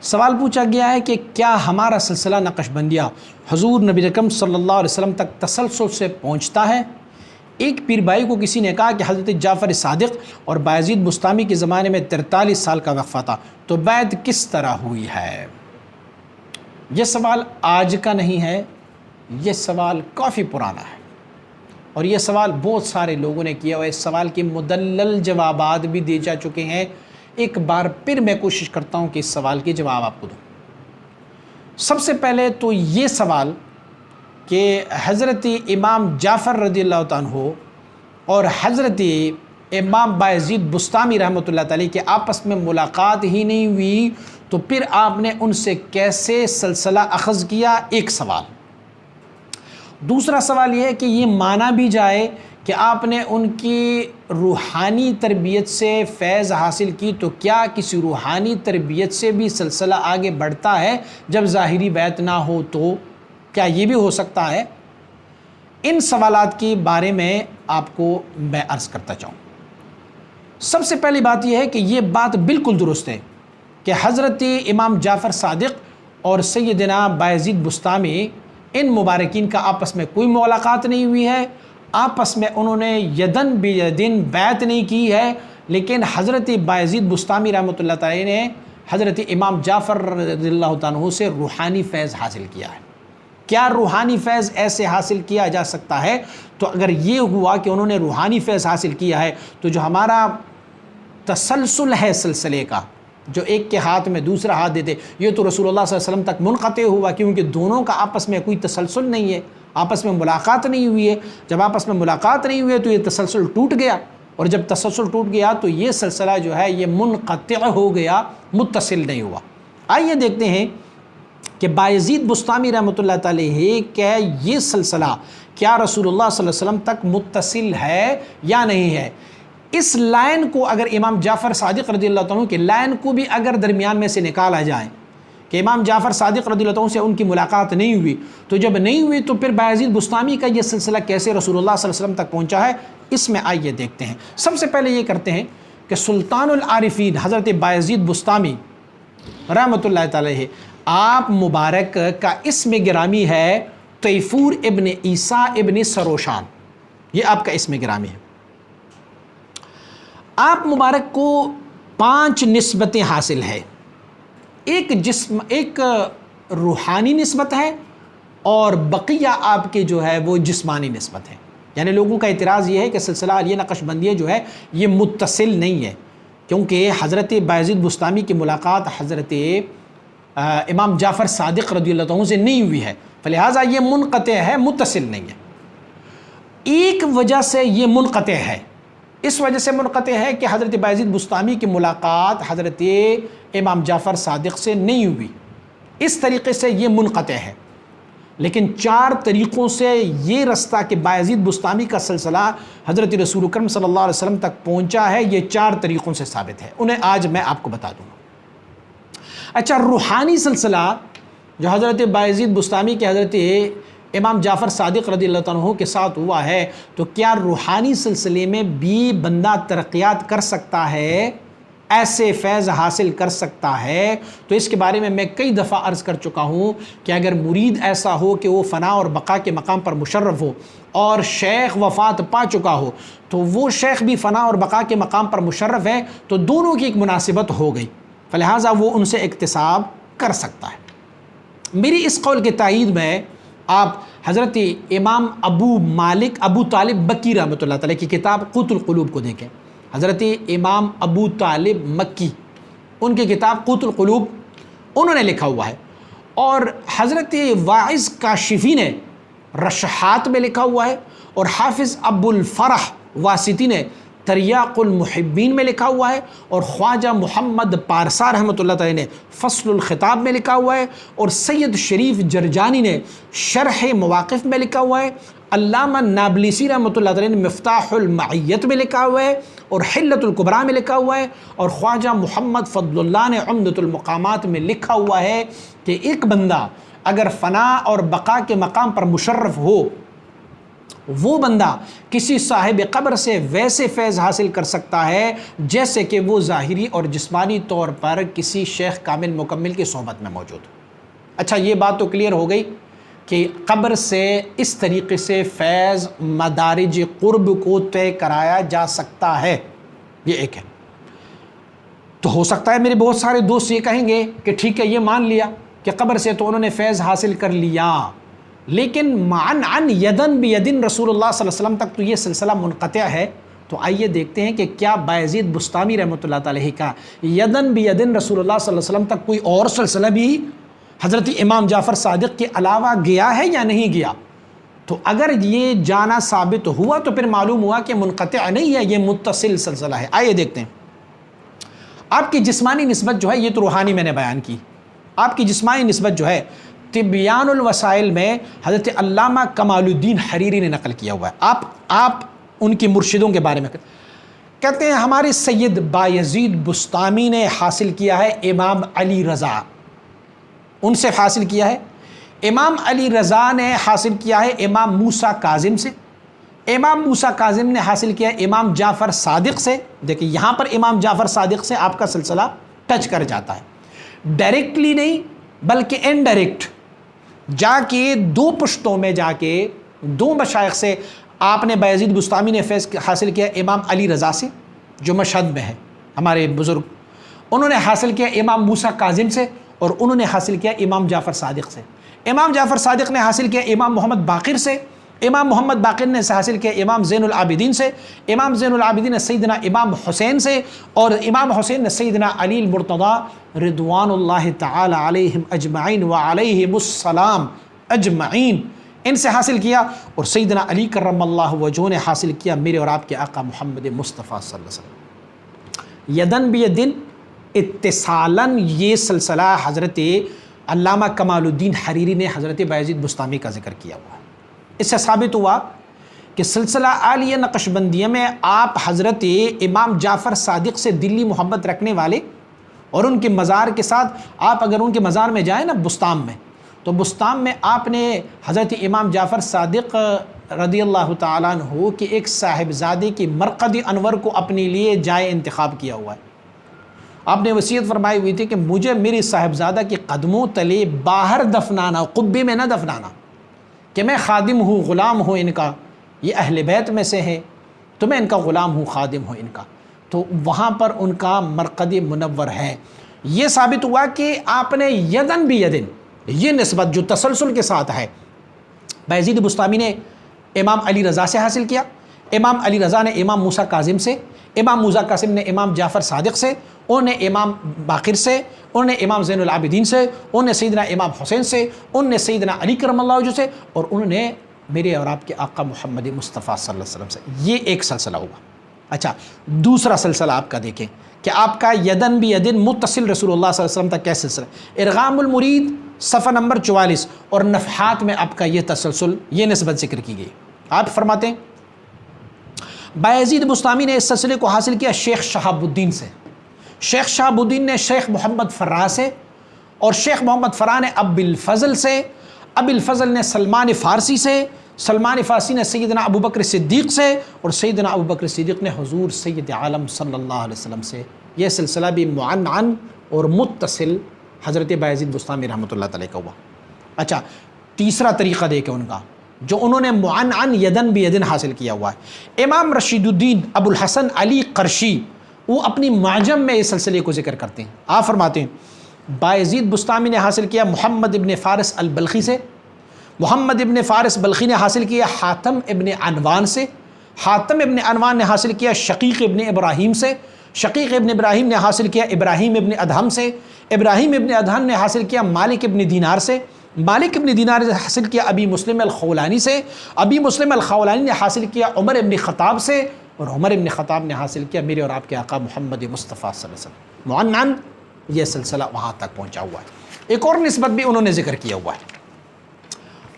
سوال پوچھا گیا ہے کہ کیا ہمارا سلسلہ نقش بندیہ حضور نبی اکرم صلی اللہ علیہ وسلم تک تسلسل سے پہنچتا ہے؟ ایک پیر بھائی کو کسی نے کہا کہ حضرت جعفر صادق اور بایزید بستامی کے زمانے میں 43 سال کا وقفہ تھا، تو بیعت کس طرح ہوئی ہے؟ یہ سوال آج کا نہیں ہے، یہ سوال کافی پرانا ہے، اور یہ سوال بہت سارے لوگوں نے کیا، اور اس سوال کے مدلل جوابات بھی دے جا چکے ہیں۔ ایک بار پھر میں کوشش کرتا ہوں کہ اس سوال کے جواب آپ کو دوں۔ سب سے پہلے تو یہ سوال کہ حضرت امام جعفر رضی اللہ تعالیٰ عنہ اور حضرت امام بایزید بستامی رحمۃ اللہ تعالیٰ کے آپس میں ملاقات ہی نہیں ہوئی، تو پھر آپ نے ان سے کیسے سلسلہ اخذ کیا؟ ایک سوال۔ دوسرا سوال یہ ہے کہ یہ مانا بھی جائے کہ آپ نے ان کی روحانی تربیت سے فیض حاصل کی، تو کیا کسی روحانی تربیت سے بھی سلسلہ آگے بڑھتا ہے جب ظاہری بیعت نہ ہو؟ تو کیا یہ بھی ہو سکتا ہے؟ ان سوالات کے بارے میں آپ کو میں عرض کرتا چاہوں۔ سب سے پہلی بات یہ ہے کہ یہ بات بالکل درست ہے کہ حضرت امام جعفر صادق اور سیدنا بایزید بستامی ان مبارکین کا آپس میں کوئی ملاقات نہیں ہوئی ہے، آپس میں انہوں نے یدن بیدن بیعت نہیں کی ہے، لیکن حضرت بایزید بستامی رحمۃ اللہ تعالیٰ نے حضرت امام جعفر رضی اللہ تعالیٰ عنہ سے روحانی فیض حاصل کیا ہے۔ کیا روحانی فیض ایسے حاصل کیا جا سکتا ہے؟ تو اگر یہ ہوا کہ انہوں نے روحانی فیض حاصل کیا ہے، تو جو ہمارا تسلسل ہے سلسلے کا، جو ایک کے ہاتھ میں دوسرا ہاتھ دیتے، یہ تو رسول اللہ صلی اللہ علیہ وسلم تک منقطع ہوا، کیونکہ دونوں کا آپس میں کوئی تسلسل نہیں ہے، آپس میں ملاقات نہیں ہوئی ہے۔ جب آپس میں ملاقات نہیں ہوئی ہے تو یہ تسلسل ٹوٹ گیا، اور جب تسلسل ٹوٹ گیا تو یہ سلسلہ جو ہے یہ منقطع ہو گیا، متصل نہیں ہوا۔ آئیے دیکھتے ہیں کہ بایزید بستامی رحمۃ اللہ تعالیہ کہ یہ سلسلہ کیا رسول اللہ صلی اللہ علیہ وسلم تک متصل ہے یا نہیں ہے۔ اس لائن کو اگر امام جعفر صادق رضی اللہ عنہ کی لائن کو بھی اگر درمیان میں سے نکالا جائے کہ امام جعفر صادق رضی اللہ عنہ سے ان کی ملاقات نہیں ہوئی، تو جب نہیں ہوئی تو پھر بایزید بستامی کا یہ سلسلہ کیسے رسول اللہ صلی اللہ علیہ وسلم تک پہنچا ہے؟ اس میں آئیے دیکھتے ہیں۔ سب سے پہلے یہ کرتے ہیں کہ سلطان العارفین حضرت بایزید بستامی رحمۃ اللہ تعالیہ، آپ مبارک کا اسم گرامی ہے طیفور ابن عیسیٰ ابن سروشان، یہ آپ کا اسم گرامی ہے۔ آپ مبارک کو 5 نسبتیں حاصل ہے، ایک روحانی نسبت ہے، اور بقیہ آپ کے جو ہے وہ جسمانی نسبت ہے۔ یعنی لوگوں کا اعتراض یہ ہے کہ سلسلہ علیہ نقش بندیہ جو ہے یہ متصل نہیں ہے، کیونکہ حضرت بایزید بستامی کی ملاقات حضرت امام جعفر صادق رضی اللہ عنہ سے نہیں ہوئی ہے، فلہٰذا یہ منقطع ہے، متصل نہیں ہے۔ ایک وجہ سے یہ منقطع ہے، اس وجہ سے منقطع ہے کہ حضرت بایزید بستامی کی ملاقات حضرت امام جعفر صادق سے نہیں ہوئی، اس طریقے سے یہ منقطع ہے۔ لیکن 4 طریقوں سے یہ رستہ کہ بایزید بستامی کا سلسلہ حضرت رسول اکرم صلی اللہ علیہ وسلم تک پہنچا ہے، یہ 4 طریقوں سے ثابت ہے، انہیں آج میں آپ کو بتا دوں گا۔ اچھا، روحانی سلسلہ جو حضرت بایزید بستامی کے حضرت امام جعفر صادق رضی اللہ عنہ کے ساتھ ہوا ہے، تو کیا روحانی سلسلے میں بھی بندہ ترقیات کر سکتا ہے، ایسے فیض حاصل کر سکتا ہے؟ تو اس کے بارے میں کئی دفعہ عرض کر چکا ہوں کہ اگر مرید ایسا ہو کہ وہ فنا اور بقا کے مقام پر مشرف ہو، اور شیخ وفات پا چکا ہو، تو وہ شیخ بھی فنا اور بقا کے مقام پر مشرف ہے، تو دونوں کی ایک مناسبت ہو گئی، فلہٰذا وہ ان سے اکتساب کر سکتا ہے۔ میری اس قول کے تائید میں آپ حضرت امام ابو طالب مکی رحمۃ اللہ تعالیٰ کی کتاب قوت القلوب کو دیکھیں۔ حضرت امام ابو طالب مکی، ان کی کتاب قوت القلوب انہوں نے لکھا ہوا ہے، اور حضرت واعظ کاشفی نے رشحات میں لکھا ہوا ہے، اور حافظ ابو الفرح واسطی نے تریاق المحبین میں لکھا ہوا ہے، اور خواجہ محمد پارسا رحمۃ اللہ تعالیٰ نے فصل الخطاب میں لکھا ہوا ہے، اور سید شریف جرجانی نے شرح مواقف میں لکھا ہوا ہے، علامہ نابلسی رحمۃ اللہ تعالیٰ نے مفتاح المعیت میں لکھا ہوا ہے، اور حلت الکبریٰ میں لکھا ہوا ہے، اور خواجہ محمد فضل اللہ نے عمدۃ المقامات میں لکھا ہوا ہے کہ ایک بندہ اگر فنا اور بقا کے مقام پر مشرف ہو وہ بندہ کسی صاحب قبر سے ویسے فیض حاصل کر سکتا ہے جیسے کہ وہ ظاہری اور جسمانی طور پر کسی شیخ کامل مکمل کی صحبت میں موجود. اچھا یہ بات تو کلیئر ہو گئی کہ قبر سے اس طریقے سے فیض مدارج قرب کو طے کرایا جا سکتا ہے، یہ ایک ہے. تو ہو سکتا ہے میرے بہت سارے دوست یہ کہیں گے کہ ٹھیک ہے یہ مان لیا کہ قبر سے تو انہوں نے فیض حاصل کر لیا، لیکن معن عن یدن بیدن رسول اللہ صلی اللہ علیہ وسلم تک تو یہ سلسلہ منقطع ہے. تو آئیے دیکھتے ہیں کہ کیا بایزید بسطامی رحمۃ اللہ علیہ کا یدن بیدن رسول اللہ صلی اللہ علیہ وسلم تک کوئی اور سلسلہ بھی حضرت امام جعفر صادق کے علاوہ گیا ہے یا نہیں گیا. تو اگر یہ جانا ثابت ہوا تو پھر معلوم ہوا کہ منقطع نہیں ہے، یہ متصل سلسلہ ہے. آئیے دیکھتے ہیں. آپ کی جسمانی نسبت جو ہے یہ تو روحانی میں نے بیان کی. آپ کی جسمانی نسبت جو ہے طبیان الوسائل میں حضرت علامہ کمال الدین حریری نے نقل کیا ہوا ہے. آپ ان کی مرشدوں کے بارے میں کہتے ہیں ہمارے سید بایزید بسطامی نے حاصل کیا ہے امام علی رضا، ان سے حاصل کیا ہے. امام علی رضا نے حاصل کیا ہے امام موسیٰ کاظم سے. امام موسیٰ کاظم نے حاصل کیا ہے امام جعفر صادق سے. دیکھیں یہاں پر امام جعفر صادق سے آپ کا سلسلہ ٹچ کر جاتا ہے، ڈائریکٹلی نہیں بلکہ انڈائریکٹ جا کے دو پشتوں میں جا کے دو مشائخ سے آپ نے بایزید بسطامی نے فیض حاصل کیا امام علی رضا سے جو مشہد میں ہے ہمارے بزرگ، انہوں نے حاصل کیا امام موسیٰ کاظم سے، اور انہوں نے حاصل کیا امام جعفر صادق سے. امام جعفر صادق نے حاصل کیا امام محمد باقر سے، امام محمد باقر نے حاصل کیا امام زین العابدین سے، امام زین العابدین نے سیدنا امام حسین سے، اور امام حسین نے سیدنا علی المرتضی رضوان اللہ تعالی علیہم اجمعین وعلیہم السلام اجمعین ان سے حاصل کیا. اور سیدنا علی کرم اللہ وجہہ نے حاصل کیا میرے اور آپ کے آقا محمد مصطفیٰ صلی اللہ علیہ وسلم. یدن بیدن اتصالاً یہ سلسلہ حضرت علامہ کمال الدین حریری نے حضرت بایزید بسطامی کا ذکر کیا ہوا ہے. اس سے ثابت ہوا کہ سلسلہ عالیہ نقشبندیہ میں آپ حضرت امام جعفر صادق سے دلی محبت رکھنے والے، اور ان کے مزار کے ساتھ آپ اگر ان کے مزار میں جائیں نا بستام میں، تو بستام میں آپ نے حضرت امام جعفر صادق رضی اللہ تعالیٰ عنہ کے ایک صاحبزادے کی مرقد انور کو اپنے لیے جائے انتخاب کیا ہوا ہے. آپ نے وصیت فرمائی ہوئی تھی کہ مجھے میری صاحبزادہ کے قدموں تلے باہر دفنانا، قبے میں نہ دفنانا، کہ میں خادم ہوں، غلام ہوں ان کا، یہ اہل بیت میں سے ہے تو میں ان کا غلام ہوں، خادم ہوں ان کا. تو وہاں پر ان کا مرقد منور ہے. یہ ثابت ہوا کہ آپ نے یدن بیدن یہ نسبت جو تسلسل کے ساتھ ہے بایزید بسطامی نے امام علی رضا سے حاصل کیا، امام علی رضا نے امام موسیٰ کاظم سے، امام موسیٰ کاظم نے امام جعفر صادق سے، انہوں نے امام باقر سے، انہوں نے امام زین العابدین سے، انہوں نے سیدنا امام حسین سے، انہوں نے سیدنا علی کرم اللہ وجہہ سے، اور انہوں نے میرے اور آپ کے آقا محمد مصطفیٰ صلی اللہ علیہ وسلم سے. یہ ایک سلسلہ ہوا. اچھا دوسرا سلسلہ آپ کا دیکھیں کہ آپ کا یدن بیدن متصل رسول اللہ صلی اللہ علیہ وسلم تک کیا سلسلہ. ارغام المرید صفحہ نمبر 44 اور نفحات میں آپ کا یہ تسلسل، یہ نسبت ذکر کی گئی. آپ فرماتے ہیں بایزید بسطامی نے اس سلسلے کو حاصل کیا شیخ شہاب الدین سے. شیخ شہاب الدین نے شیخ محمد فرا سے، اور شیخ محمد فرا نے ابی الفضل سے، ابی الفضل نے سلمان فارسی سے، سلمان فارسی نے سیدنا ابوبکر صدیق سے، اور سیدنا ابوبکر صدیق نے حضور سید عالم صلی اللہ علیہ وسلم سے. یہ سلسلہ بھی معنعن اور متصل حضرت بایزید بسطامی رحمۃ اللہ تعالی کا ہوا. اچھا تیسرا طریقہ دیکھیں ان کا جو انہوں نے معنعن یدن بیدن حاصل کیا ہوا ہے. امام رشید الدین ابو الحسن علی قرشی وہ اپنی معجم میں اس سلسلے کو ذکر کرتے ہیں. آپ فرماتے ہیں بایزید بسطامی نے حاصل کیا محمد ابن فارس البلخی سے، محمد ابن فارس بلخی نے حاصل کیا حاتم ابن عنوان سے، حاتم ابن عنوان نے حاصل کیا شقیق ابن ابراہیم سے، شقیق ابن ابراہیم نے حاصل کیا ابراہیم ابن ادہم سے، ابراہیم ابن ادہم نے حاصل کیا مالک ابن دینار سے، مالک ابن دینار نے حاصل کیا ابی مسلم الخولانی سے، ابی مسلم الخولانی نے حاصل کیا عمر ابن خطاب سے، اور عمر ابن خطاب نے حاصل کیا میرے اور آپ کے آقا محمد مصطفیٰ صلی اللہ علیہ وسلم. معنعن یہ سلسلہ وہاں تک پہنچا ہوا ہے. ایک اور نسبت بھی انہوں نے ذکر کیا ہوا ہے،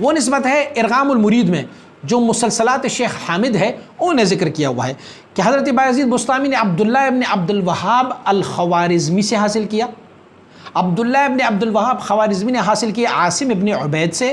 وہ نسبت ہے ارغام المرید میں جو مسلسلات شیخ حامد ہے انہوں نے ذکر کیا ہوا ہے کہ حضرت بایزید بسطامی نے عبداللہ ابن عبد الوہاب الخوارزمی سے حاصل کیا، عبداللہ ابن عبد الوہاب خوارزمی نے حاصل کیا عاصم ابن عبید سے،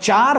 4